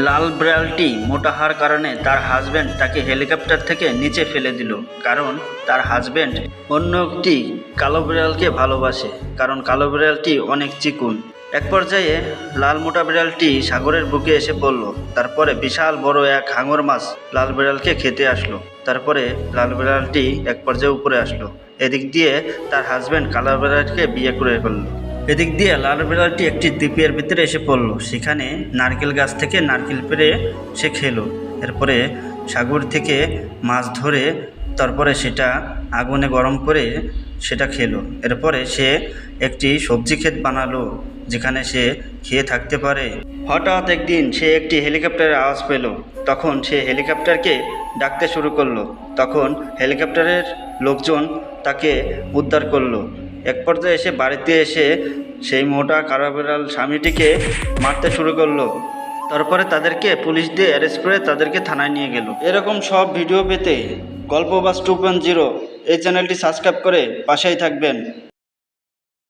লাল বিড়ালটি মোটা হওয়ার কারণে তার হাজব্যান্ড তাকে হেলিকপ্টার থেকে নিচে ফেলে দিল, কারণ তার হাজব্যান্ড অন্য একটি কালো বিড়ালকে ভালোবাসে, কারণ কালো বিড়ালটি অনেক চিকন। এক পর্যায়ে লাল মোটা বিড়ালটি সাগরের বুকে এসে পড়ল। তারপরে বিশাল বড় এক হাঙর মাছ লাল বিড়ালকে খেতে আসলো। তারপরে লাল বিড়ালটি এক পর্যায়ে উপরে আসলো। এদিক দিয়ে তার হাজব্যান্ড কালো বিড়ালকে বিয়ে করে ফেললো। এদিক দিয়ে লাল বিড়ালটি একটি দ্বীপের ভিতরে এসে পড়লো। সেখানে নারকেল গাছ থেকে নারকেল পেড়ে সে খেলো। এরপরে সাগর থেকে মাছ ধরে তারপরে সেটা আগুনে গরম করে সেটা খেলো। এরপরে সে একটি সবজি ক্ষেত বানালো যেখানে সে খেয়ে থাকতে পারে। হঠাৎ একদিন সে একটি হেলিকপ্টারের আওয়াজ পেল। তখন সে হেলিকপ্টারকে ডাকতে শুরু করলো। তখন হেলিকপ্টারের লোকজন তাকে উদ্ধার করলো। এক পর্যায়ে এসে বাড়িতে এসে সেই মোটা কালো বিড়াল স্বামীটিকে মারতে শুরু করলো। তারপরে তাদেরকে পুলিশ দিয়ে অ্যারেস্ট করে তাদেরকে থানায় নিয়ে গেল। এরকম সব ভিডিও পেতে গল্পবাস 2.0 এই চ্যানেলটি সাবস্ক্রাইব করে পাশেই থাকবেন।